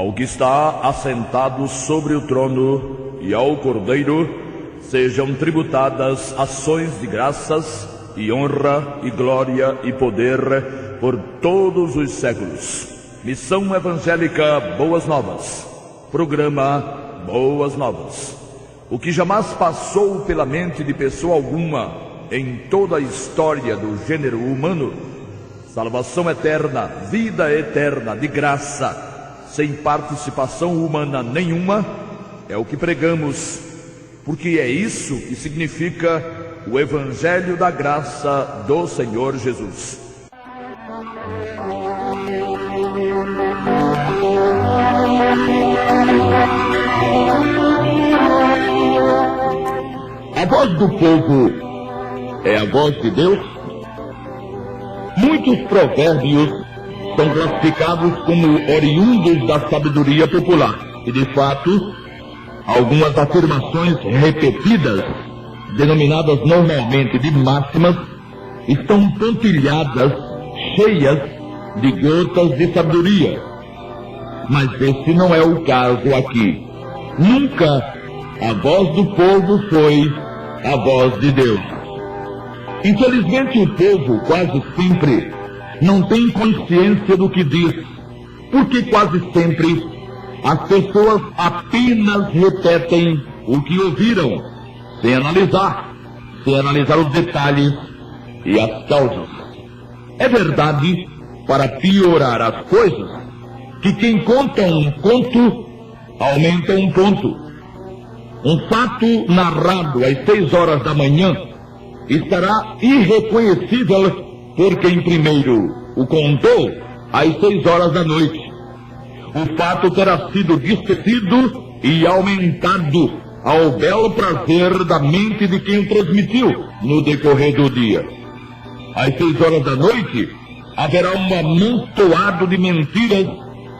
Ao que está assentado sobre o trono e ao Cordeiro sejam tributadas ações de graças e honra e glória e poder por todos os séculos. Missão Evangélica Boas Novas. Programa Boas Novas. O que jamais passou pela mente de pessoa alguma em toda a história do gênero humano, salvação eterna, vida eterna de graça, sem participação humana nenhuma, é o que pregamos, porque é isso que significa o Evangelho da Graça do Senhor Jesus. A voz do povo é a voz de Deus? Muitos provérbios são classificados como oriundos da sabedoria popular. E, de fato, algumas afirmações repetidas, denominadas normalmente de máximas, estão pontilhadas, cheias de gotas de sabedoria. Mas esse não é o caso aqui. Nunca a voz do povo foi a voz de Deus. Infelizmente, o povo quase sempre não tem consciência do que diz, porque quase sempre as pessoas apenas repetem o que ouviram, sem analisar os detalhes e as causas. É verdade, para piorar as coisas, que quem conta um conto aumenta um ponto. Um fato narrado às 6 horas da manhã estará irreconhecível por quem primeiro o contou às 6 horas da noite. O fato terá sido distorcido e aumentado ao belo prazer da mente de quem o transmitiu no decorrer do dia. Às 6 horas da noite haverá um amontoado de mentiras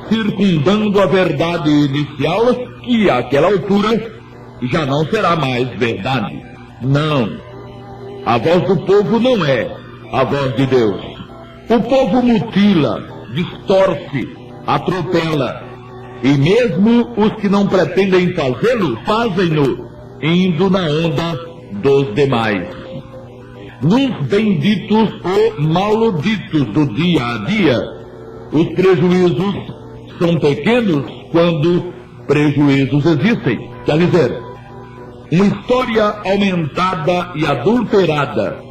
circundando a verdade inicial, que àquela altura já não será mais verdade. Não. A voz do povo não é a voz de Deus. O povo mutila, distorce, atropela. E mesmo os que não pretendem fazê-lo, fazem-no, indo na onda dos demais. Nos benditos ou malditos do dia a dia, os prejuízos são pequenos quando prejuízos existem. Quer dizer, uma história aumentada e adulterada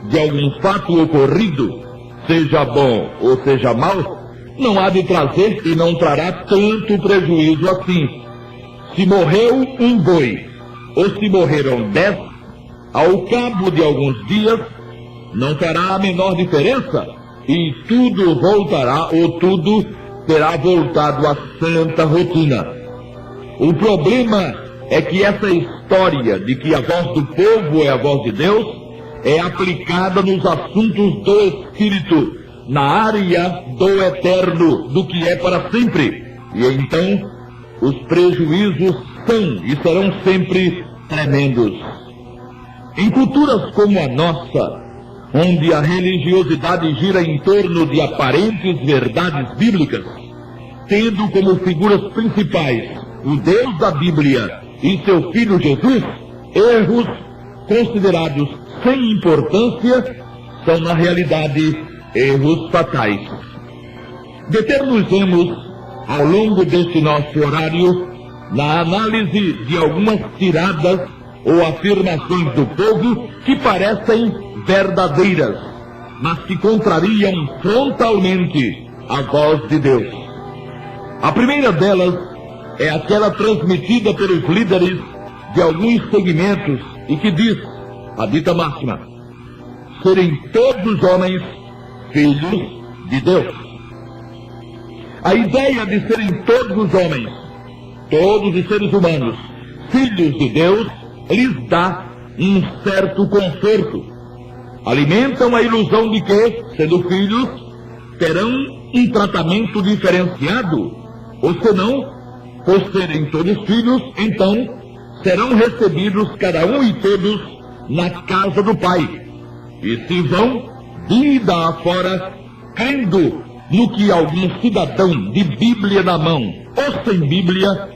de algum fato ocorrido, seja bom ou seja mau, não há de trazer e não trará tanto prejuízo assim. Se morreu um boi, ou se morreram 10, ao cabo de alguns dias, não fará a menor diferença, e tudo voltará, ou tudo terá voltado à santa rotina. O problema é que essa história de que a voz do povo é a voz de Deus é aplicada nos assuntos do Espírito, na área do eterno, do que é para sempre. E então, os prejuízos são e serão sempre tremendos. Em culturas como a nossa, onde a religiosidade gira em torno de aparentes verdades bíblicas, tendo como figuras principais o Deus da Bíblia e seu Filho Jesus, erros considerados sem importância são, na realidade, erros fatais. Deter-nos-emos, ao longo deste nosso horário, na análise de algumas tiradas ou afirmações do povo que parecem verdadeiras, mas que contrariam frontalmente a voz de Deus. A primeira delas é aquela transmitida pelos líderes de alguns segmentos e que diz, a dita máxima, serem todos homens filhos de Deus. A ideia de serem todos os homens, todos os seres humanos, filhos de Deus, lhes dá um certo conforto. Alimentam a ilusão de que, sendo filhos, terão um tratamento diferenciado, ou senão, por serem todos filhos, então serão recebidos cada um e todos na casa do Pai. E se vão, vida afora, crendo no que algum cidadão de Bíblia na mão ou sem Bíblia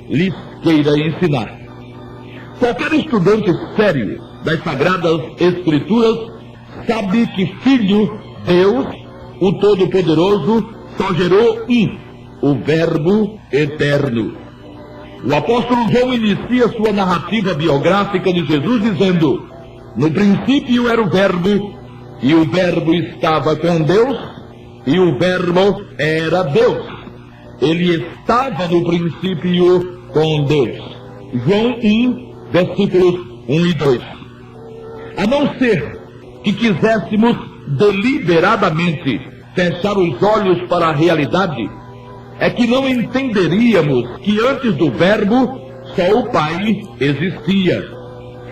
lhes queira ensinar. Qualquer estudante sério das Sagradas Escrituras sabe que Filho, Deus, o Todo-Poderoso, só gerou o Verbo eterno. O apóstolo João inicia sua narrativa biográfica de Jesus dizendo: no princípio era o Verbo, e o Verbo estava com Deus, e o Verbo era Deus. Ele estava no princípio com Deus. João 1, versículos 1 e 2. A não ser que quiséssemos deliberadamente fechar os olhos para a realidade, é que não entenderíamos que antes do Verbo só o Pai existia.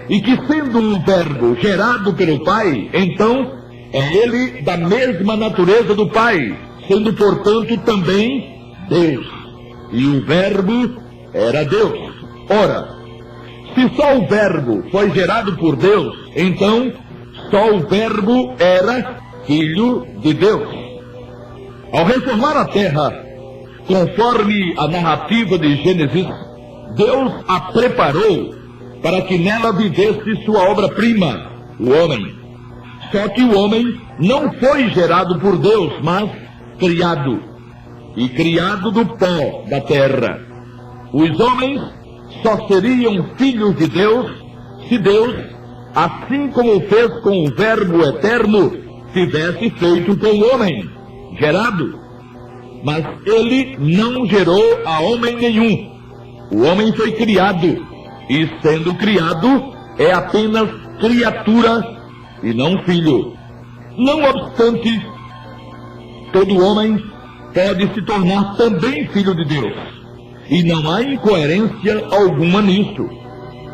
E que sendo um Verbo gerado pelo Pai, então é ele da mesma natureza do Pai, sendo portanto também Deus. E o Verbo era Deus. Ora, se só o Verbo foi gerado por Deus, então só o Verbo era Filho de Deus. Ao reformar a terra, conforme a narrativa de Gênesis, Deus a preparou para que nela vivesse sua obra-prima, o homem. Só que o homem não foi gerado por Deus, mas criado. E criado do pó da terra. Os homens só seriam filhos de Deus se Deus, assim como fez com o Verbo eterno, tivesse feito com o homem, gerado. Mas ele não gerou a homem nenhum. O homem foi criado, e sendo criado, é apenas criatura e não filho. Não obstante, todo homem pode se tornar também filho de Deus. E não há incoerência alguma nisso.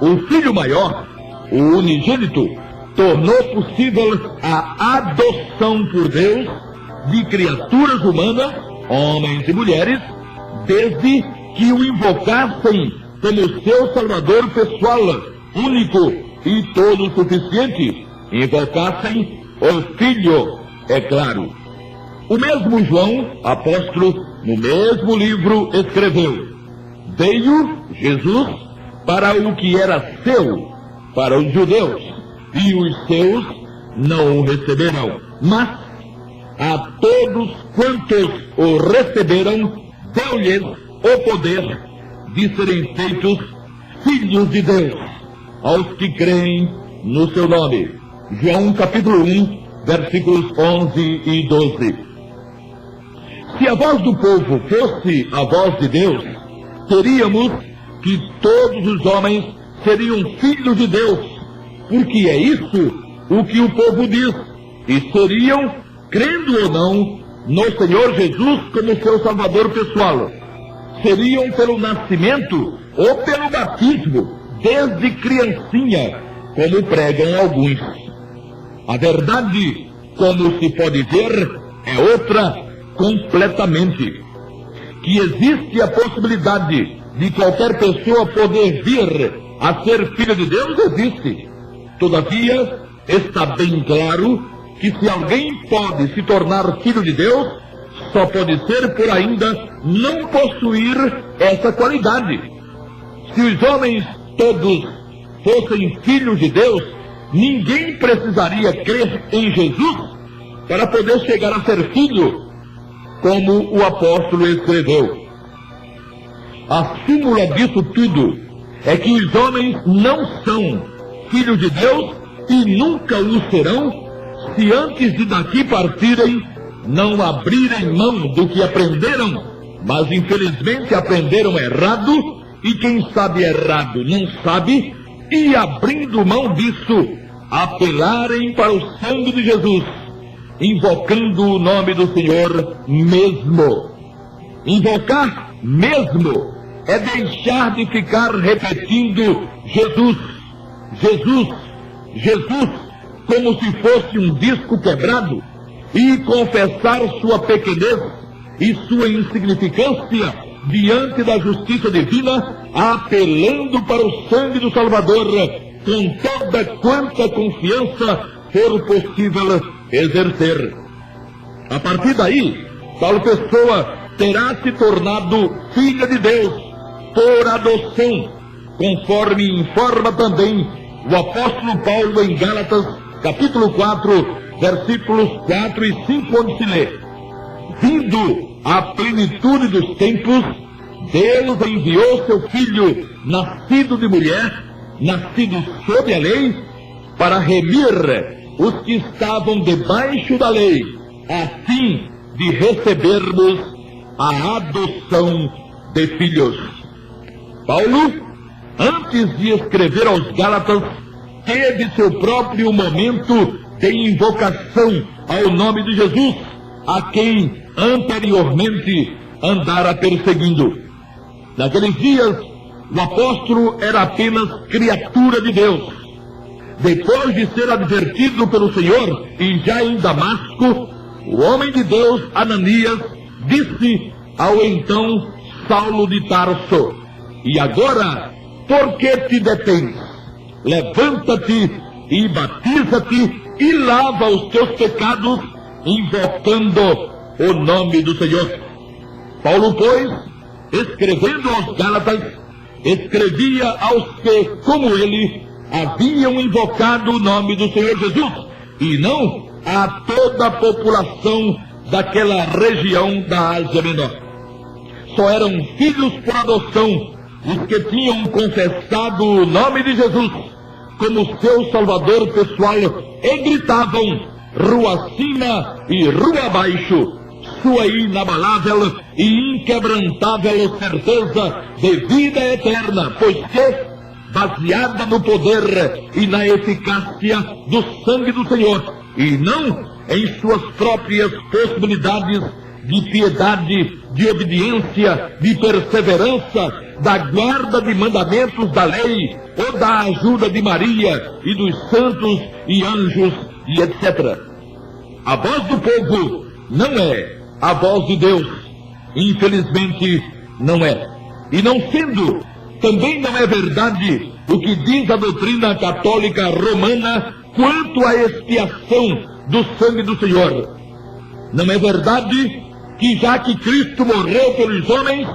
O filho maior, o unigênito, tornou possível a adoção por Deus de criaturas humanas, homens e mulheres, desde que o invocassem como seu Salvador pessoal, único e todo suficiente. Invocassem o Filho, é claro. O mesmo João, apóstolo, no mesmo livro escreveu: veio Jesus para o que era seu, para os judeus, e os seus não o receberam. Mas a todos quantos o receberam, deu-lhes o poder de serem feitos filhos de Deus, aos que creem no seu nome. João capítulo 1, versículos 11 e 12. Se a voz do povo fosse a voz de Deus, teríamos que todos os homens seriam filhos de Deus, porque é isso o que o povo diz, e seriam, crendo ou não, no Senhor Jesus como seu Salvador pessoal. Seriam pelo nascimento ou pelo batismo, desde criancinha, como pregam alguns. A verdade, como se pode ver, é outra completamente. Que existe a possibilidade de qualquer pessoa poder vir a ser filho de Deus, existe. Todavia, está bem claro que se alguém pode se tornar filho de Deus, só pode ser por ainda não possuir essa qualidade. Se os homens todos fossem filhos de Deus, ninguém precisaria crer em Jesus para poder chegar a ser filho, como o apóstolo escreveu. A súmula disso tudo é que os homens não são filhos de Deus e nunca o serão, se antes de daqui partirem, não abrirem mão do que aprenderam, mas infelizmente aprenderam errado, e quem sabe errado não sabe, e abrindo mão disso, apelarem para o sangue de Jesus, invocando o nome do Senhor mesmo. Invocar mesmo é deixar de ficar repetindo Jesus, Jesus, Jesus, como se fosse um disco quebrado, e confessar sua pequenez e sua insignificância diante da justiça divina, apelando para o sangue do Salvador com toda quanta confiança for possível exercer. A partir daí, tal pessoa terá se tornado filha de Deus por adoção, conforme informa também o apóstolo Paulo em Gálatas, capítulo 4, versículos 4 e 5, onde se lê: vindo à plenitude dos tempos, Deus enviou seu Filho, nascido de mulher, nascido sob a lei, para remir os que estavam debaixo da lei, a fim de recebermos a adoção de filhos. Paulo, antes de escrever aos Gálatas, teve seu próprio momento de invocação ao nome de Jesus, a quem anteriormente andara perseguindo. Naqueles dias, o apóstolo era apenas criatura de Deus. Depois de ser advertido pelo Senhor, e já em Damasco, o homem de Deus, Ananias, disse ao então Saulo de Tarso: e agora, por que te detens? Levanta-te e batiza-te e lava os teus pecados, invocando o nome do Senhor. Paulo, pois, escrevendo aos Gálatas, escrevia aos que, como ele, haviam invocado o nome do Senhor Jesus, e não a toda a população daquela região da Ásia Menor. Só eram filhos por adoção os que tinham confessado o nome de Jesus como seu Salvador pessoal e gritavam, rua acima e rua abaixo, sua inabalável e inquebrantável certeza de vida eterna, pois que, baseada no poder e na eficácia do sangue do Senhor, e não em suas próprias possibilidades de piedade, de obediência, de perseverança, da guarda de mandamentos da lei, ou da ajuda de Maria e dos santos e anjos e etc. A voz do povo não é a voz de Deus. Infelizmente, não é. E não sendo, também não é verdade o que diz a doutrina católica romana quanto à expiação do sangue do Senhor. Não é verdade que, já que Cristo morreu pelos homens,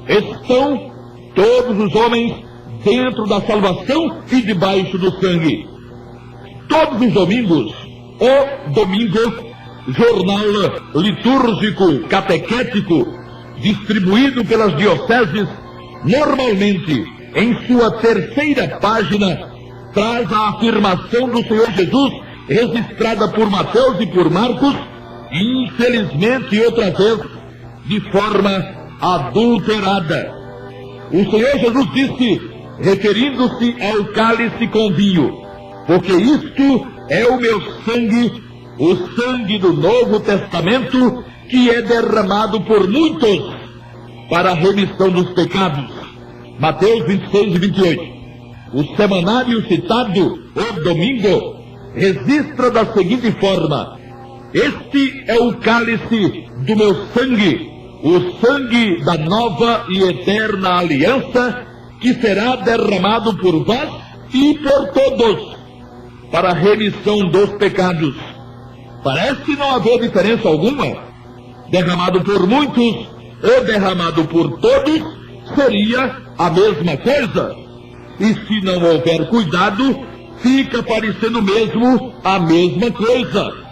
estão todos os homens dentro da salvação e debaixo do sangue. Todos os domingos, o domingo, jornal litúrgico catequético, distribuído pelas dioceses, normalmente, em sua terceira página, traz a afirmação do Senhor Jesus, registrada por Mateus e por Marcos, e infelizmente outra vez, de forma adulterada. O Senhor Jesus disse, referindo-se ao cálice com vinho, porque isto é o meu sangue, o sangue do Novo Testamento, que é derramado por muitos para a remissão dos pecados. Mateus 26 e 28. O semanário citado, o domingo, registra da seguinte forma: este é o cálice do meu sangue, o sangue da nova e eterna aliança, que será derramado por vós e por todos, para a remissão dos pecados. Parece não haver diferença alguma. Derramado por muitos ou derramado por todos seria a mesma coisa. E se não houver cuidado, fica parecendo mesmo a mesma coisa.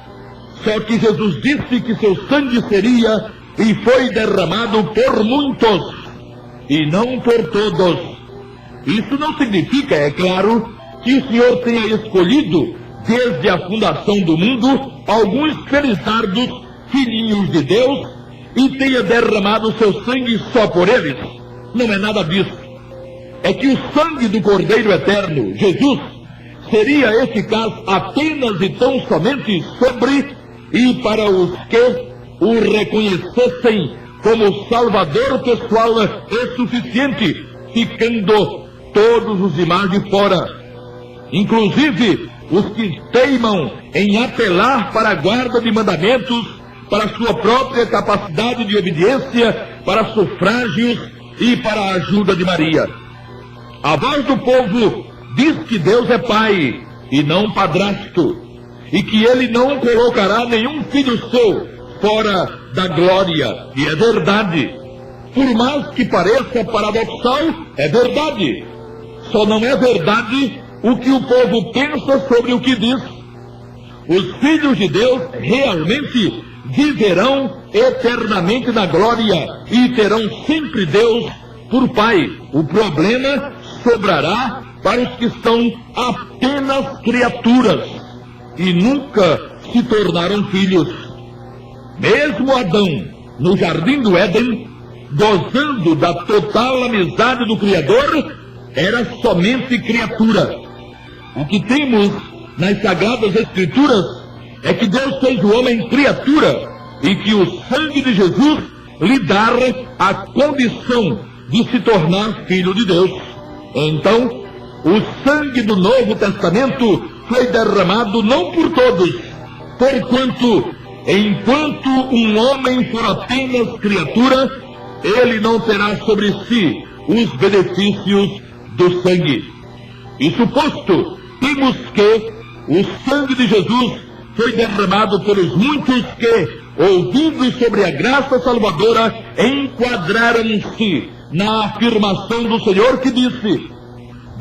Só que Jesus disse que seu sangue seria e foi derramado por muitos, e não por todos. Isso não significa, é claro, que o Senhor tenha escolhido, desde a fundação do mundo, alguns felizardos filhinhos de Deus, e tenha derramado seu sangue só por eles. Não é nada disso. É que o sangue do Cordeiro Eterno, Jesus, seria eficaz apenas e tão somente sobre e para os que o reconhecessem como Salvador pessoal e suficiente, ficando todos os demais de fora. Inclusive os que teimam em apelar para a guarda de mandamentos, para sua própria capacidade de obediência, para sufrágios e para a ajuda de Maria. A voz do povo diz que Deus é pai e não padrasto, e que ele não colocará nenhum filho seu fora da glória. E é verdade. Por mais que pareça paradoxal, é verdade. Só não é verdade o que o povo pensa sobre o que diz. Os filhos de Deus realmente viverão eternamente na glória e terão sempre Deus por Pai. O problema sobrará para os que são apenas criaturas e nunca se tornaram filhos. Mesmo Adão, no jardim do Éden, gozando da total amizade do Criador, era somente criatura. O que temos nas Sagradas Escrituras é que Deus fez o homem criatura e que o sangue de Jesus lhe dá a condição de se tornar filho de Deus. Então, o sangue do Novo Testamento foi derramado não por todos, porquanto, enquanto um homem for apenas criatura, ele não terá sobre si os benefícios do sangue. Isso posto, temos que o sangue de Jesus foi derramado pelos muitos que, ouvindo sobre a graça salvadora, enquadraram-se na afirmação do Senhor que disse: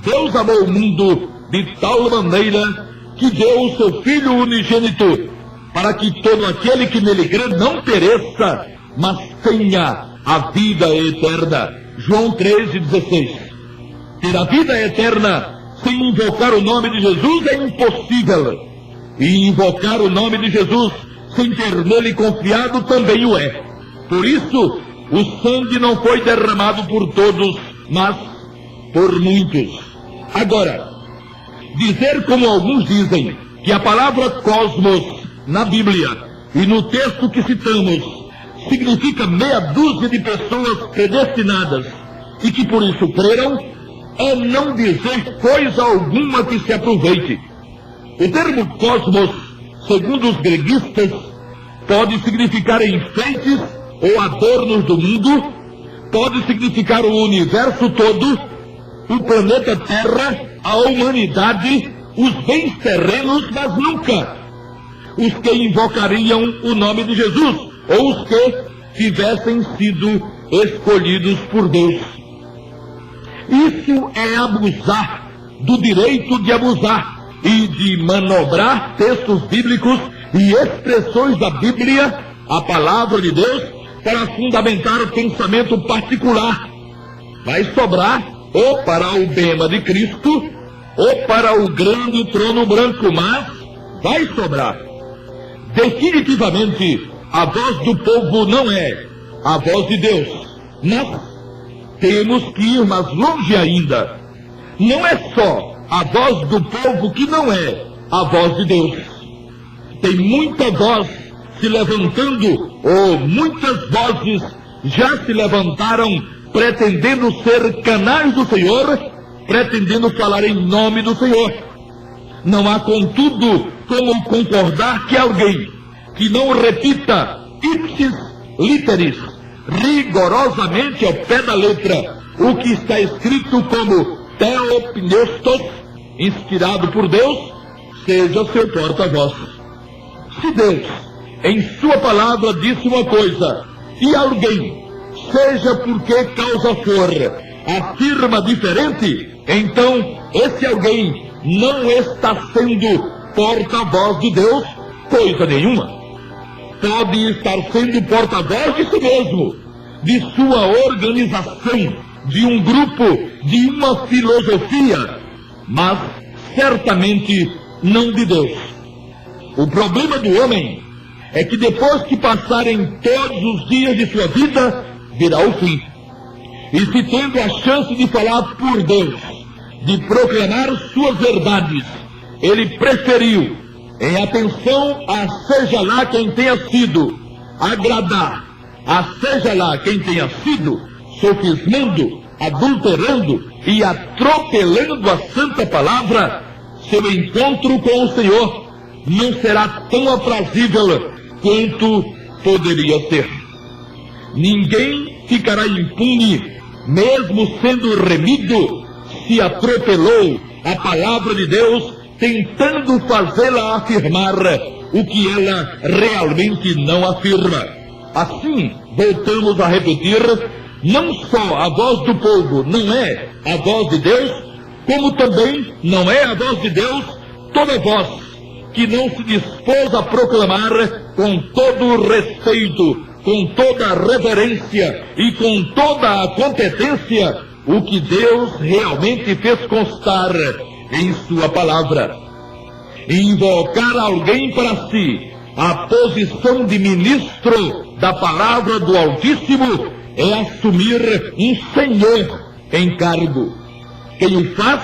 Deus amou o mundo de tal maneira que deu o seu Filho unigênito, para que todo aquele que nele crê não pereça, mas tenha a vida eterna. João 13,16. Ter a vida eterna sem invocar o nome de Jesus é impossível. E invocar o nome de Jesus sem ter nele confiado também o é. Por isso, o sangue não foi derramado por todos, mas por muitos. Agora, dizer como alguns dizem, que a palavra cosmos na Bíblia e no texto que citamos significa meia dúzia de pessoas predestinadas e que por isso creram, é não dizer coisa alguma que se aproveite. O termo cosmos, segundo os greguistas, pode significar enfeites ou adornos do mundo, pode significar o universo todo, o planeta Terra, a humanidade, os bens terrenos, mas nunca os que invocariam o nome de Jesus, ou os que tivessem sido escolhidos por Deus. Isso é abusar do direito de abusar e de manobrar textos bíblicos e expressões da Bíblia, a palavra de Deus, para fundamentar o pensamento particular. Vai sobrar ou para o bema de Cristo, ou para o grande trono branco, mas vai sobrar. Definitivamente, a voz do povo não é a voz de Deus. Mas temos que ir mais longe ainda. Não é só a voz do povo que não é a voz de Deus. Tem muita voz se levantando, ou muitas vozes já se levantaram pretendendo ser canais do Senhor, pretendendo falar em nome do Senhor. Não há, contudo, como concordar que alguém que não repita ipsis literis, rigorosamente ao pé da letra, o que está escrito como theopneustos, inspirado por Deus, seja seu porta-voz. Se Deus, em sua palavra, disse uma coisa, e alguém, seja por que causa for, afirma diferente, então esse alguém não está sendo porta-voz de Deus, coisa nenhuma. Pode estar sendo porta-voz de si mesmo, de sua organização, de um grupo, de uma filosofia, mas certamente não de Deus. O problema do homem é que depois que passarem todos os dias de sua vida, virá o fim. E se tendo a chance de falar por Deus, de proclamar suas verdades, ele preferiu, em atenção a seja lá quem tenha sido, agradar a seja lá quem tenha sido, sofismando, adulterando e atropelando a santa palavra, seu encontro com o Senhor não será tão aprazível quanto poderia ser. Ninguém ficará impune, mesmo sendo remido, se atropelou a palavra de Deus, tentando fazê-la afirmar o que ela realmente não afirma. Assim, voltamos a repetir, não só a voz do povo não é a voz de Deus, como também não é a voz de Deus toda voz que não se dispôs a proclamar com todo o respeito, com toda a reverência e com toda a competência o que Deus realmente fez constar em sua palavra. Invocar alguém para si a posição de ministro da palavra do Altíssimo é assumir um senhor em cargo. Quem o faz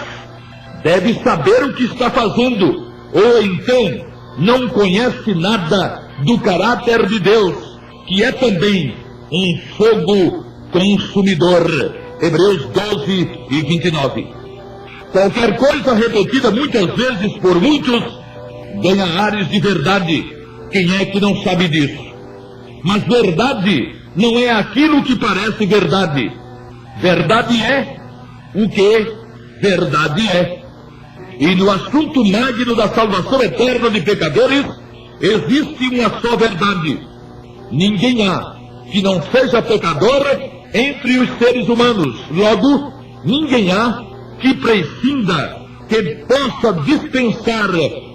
deve saber o que está fazendo, ou então não conhece nada do caráter de Deus, que é também um fogo consumidor. Hebreus 12 e 29. Qualquer coisa repetida muitas vezes por muitos ganha ares de verdade. Quem é que não sabe disso? Mas verdade não é aquilo que parece verdade. Verdade é o que verdade é. E no assunto magno da salvação eterna de pecadores, existe uma só verdade. Ninguém há que não seja pecador entre os seres humanos. Logo, ninguém há que prescinda, que possa dispensar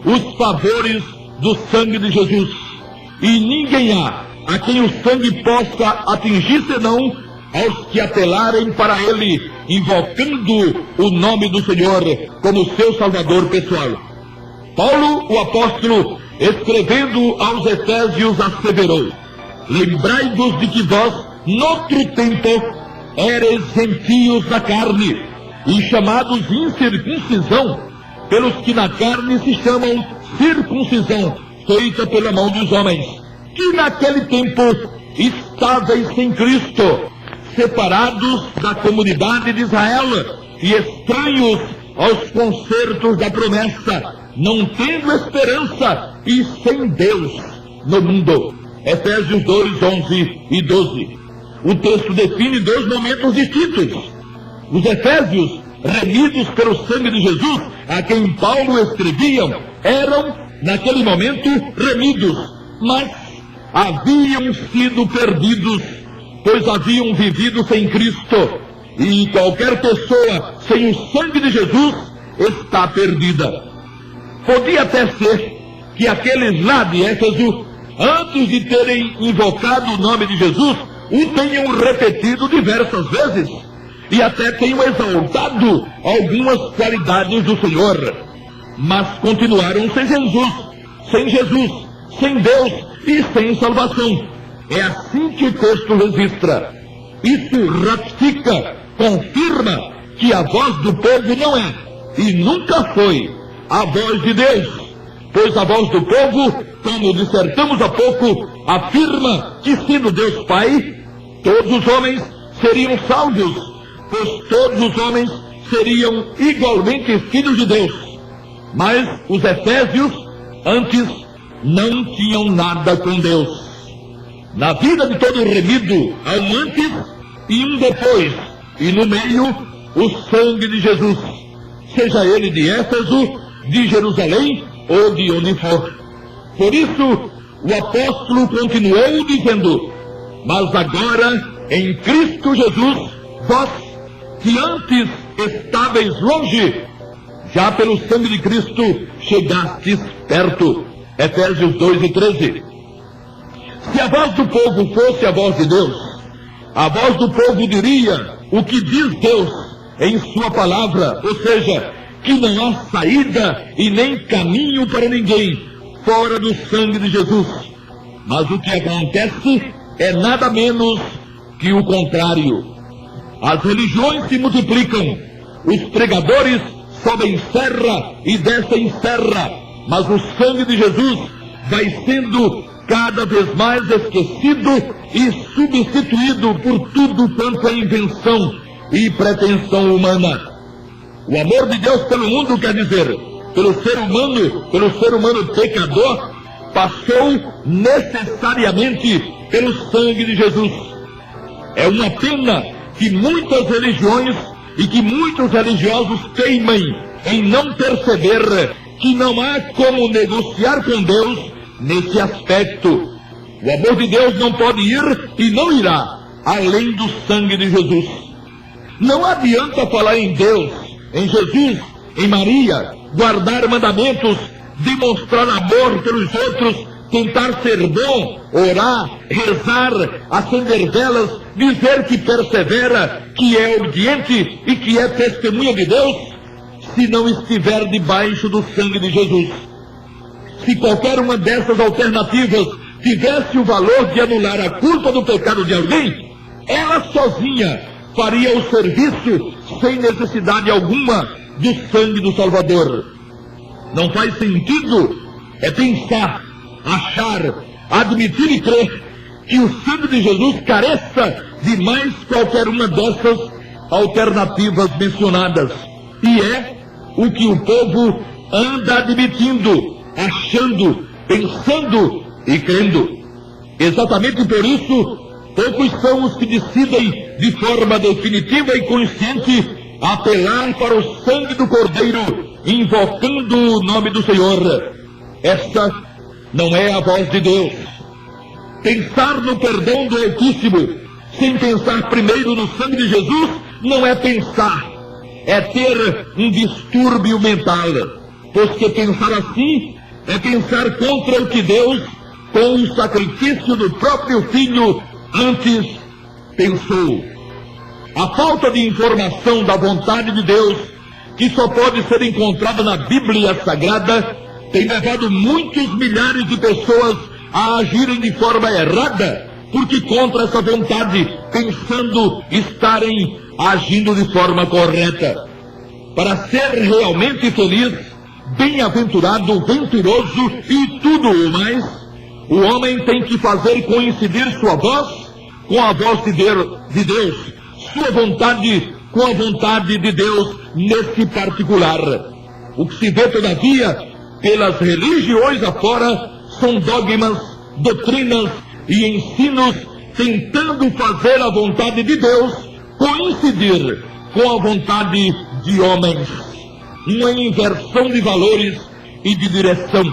os favores do sangue de Jesus. E ninguém há a quem o sangue possa atingir, senão aos que apelarem para ele, invocando o nome do Senhor como seu salvador pessoal. Paulo, o apóstolo, escrevendo aos Efésios, asseverou: lembrai-vos de que vós, noutro tempo, eres gentios na carne, e chamados incircuncisão, pelos que na carne se chamam circuncisão, feita pela mão dos homens, que naquele tempo estáveis sem Cristo, separados da comunidade de Israel e estranhos aos concertos da promessa, não tendo esperança e sem Deus no mundo. Efésios 2, 11 e 12. O texto define dois momentos distintos. Os efésios, remidos pelo sangue de Jesus, a quem Paulo escrevia, eram, naquele momento, remidos, mas haviam sido perdidos, pois haviam vivido sem Cristo, e qualquer pessoa sem o sangue de Jesus está perdida. Podia até ser que aqueles lá de Éfeso, antes de terem invocado o nome de Jesus, o tenham repetido diversas vezes, e até tenham exaltado algumas qualidades do Senhor, mas continuaram sem Jesus, sem Deus e sem salvação. É assim que o texto registra. Isso ratifica, confirma que a voz do povo não é, e nunca foi, a voz de Deus, pois a voz do povo, como dissertamos há pouco, afirma que, sendo Deus Pai, todos os homens seriam salvos, pois todos os homens seriam igualmente filhos de Deus. Mas os efésios, antes, não tinham nada com Deus. Na vida de todo remido, há um antes e um depois, e no meio, o sangue de Jesus, seja ele de Éfeso, de Jerusalém ou de onde for. Por isso, o apóstolo continuou dizendo: mas agora, em Cristo Jesus, vós, que antes estáveis longe, já pelo sangue de Cristo chegastes perto. Efésios 2 e 13. Se a voz do povo fosse a voz de Deus, a voz do povo diria o que diz Deus em sua palavra, ou seja, que não há saída e nem caminho para ninguém fora do sangue de Jesus. Mas o que acontece é nada menos que o contrário. As religiões se multiplicam, os pregadores sobem serra e descem serra, mas o sangue de Jesus vai sendo cada vez mais esquecido e substituído por tudo quanto é invenção e pretensão humana. O amor de Deus pelo mundo, quer dizer, pelo ser humano pecador, passou necessariamente pelo sangue de Jesus. É uma pena que muitas religiões e que muitos religiosos teimem em não perceber que não há como negociar com Deus nesse aspecto. O amor de Deus não pode ir e não irá além do sangue de Jesus. Não adianta falar em Deus, em Jesus, em Maria, guardar mandamentos, demonstrar amor pelos outros, tentar ser bom, orar, rezar, acender velas, dizer que persevera, que é obediente e que é testemunha de Deus, se não estiver debaixo do sangue de Jesus. Se qualquer uma dessas alternativas tivesse o valor de anular a culpa do pecado de alguém, ela sozinha faria o serviço sem necessidade alguma do sangue do Salvador. Não faz sentido pensar, achar, admitir e crer que o sangue de Jesus careça de mais qualquer uma dessas alternativas mencionadas. E é o que o povo anda admitindo, achando, pensando e crendo. Exatamente por isso, poucos são os que decidem de forma definitiva e consciente apelar para o sangue do Cordeiro, invocando o nome do Senhor. Esta não é a voz de Deus. Pensar no perdão do Altíssimo sem pensar primeiro no sangue de Jesus não é pensar, é ter um distúrbio mental, pois que pensar assim é pensar contra o que Deus, com o sacrifício do próprio Filho, antes pensou. A falta de informação da vontade de Deus, que só pode ser encontrada na Bíblia Sagrada, tem levado muitos milhares de pessoas a agirem de forma errada, porque contra essa vontade, pensando estarem agindo de forma correta. Para ser realmente feliz, bem-aventurado, venturoso e tudo o mais, o homem tem que fazer coincidir sua voz com a voz de Deus, sua vontade com a vontade de Deus nesse particular. O que se vê, todavia, pelas religiões afora, são dogmas, doutrinas e ensinos tentando fazer a vontade de Deus coincidir com a vontade de homens. Uma inversão de valores e de direção.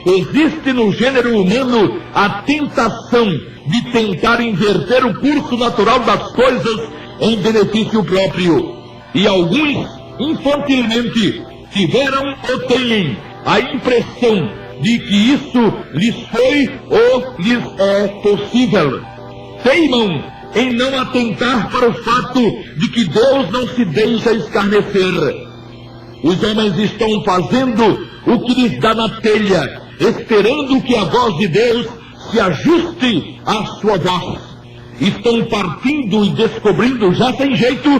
Existe no gênero humano a tentação de tentar inverter o curso natural das coisas em benefício próprio. E alguns, infantilmente, tiveram ou têm a impressão de que isso lhes foi ou lhes é possível. Teimam em não atentar para o fato de que Deus não se deixa escarnecer. Os homens estão fazendo o que lhes dá na telha, esperando que a voz de Deus se ajuste à sua voz. Estão partindo e descobrindo, já sem jeito,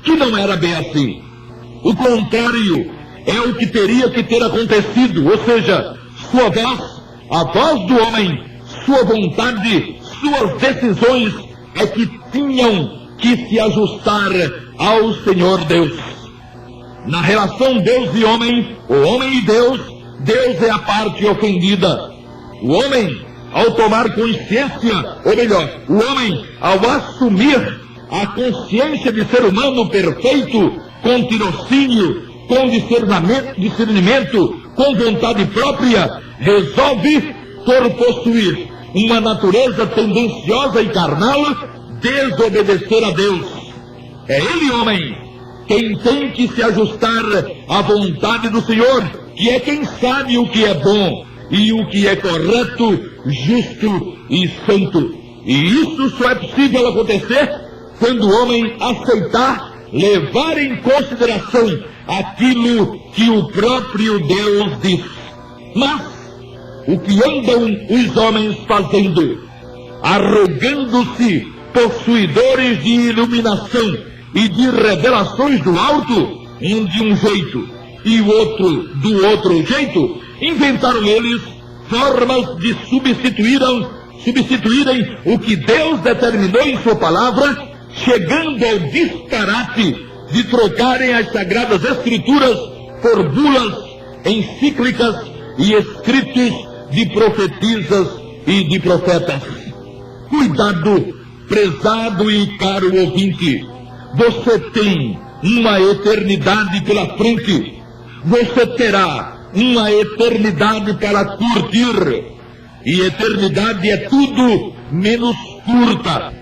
que não era bem assim. O contrário é o que teria que ter acontecido, ou seja, sua voz, a voz do homem, sua vontade, suas decisões é que tinham que se ajustar ao Senhor Deus. Na relação Deus e homem, o homem e Deus, Deus é a parte ofendida. O homem, ao tomar consciência, ou melhor, o homem, ao assumir a consciência de ser humano perfeito, com tirocínio, com discernimento, com vontade própria, resolve, por possuir uma natureza tendenciosa e carnal, desobedecer a Deus. É ele, homem, quem tem que se ajustar à vontade do Senhor, que é quem sabe o que é bom e o que é correto, justo e santo. E isso só é possível acontecer quando o homem aceitar, levar em consideração aquilo que o próprio Deus diz. Mas o que andam os homens fazendo? Arrogando-se possuidores de iluminação e de revelações do alto, um de um jeito e o outro do outro jeito, inventaram eles formas de substituírem o que Deus determinou em sua palavra, chegando ao disparate de trocarem as Sagradas Escrituras por bulas, encíclicas e escritos de profetisas e de profetas. Cuidado, prezado e caro ouvinte, você tem uma eternidade pela frente, você terá uma eternidade para curtir, E eternidade é tudo menos curta.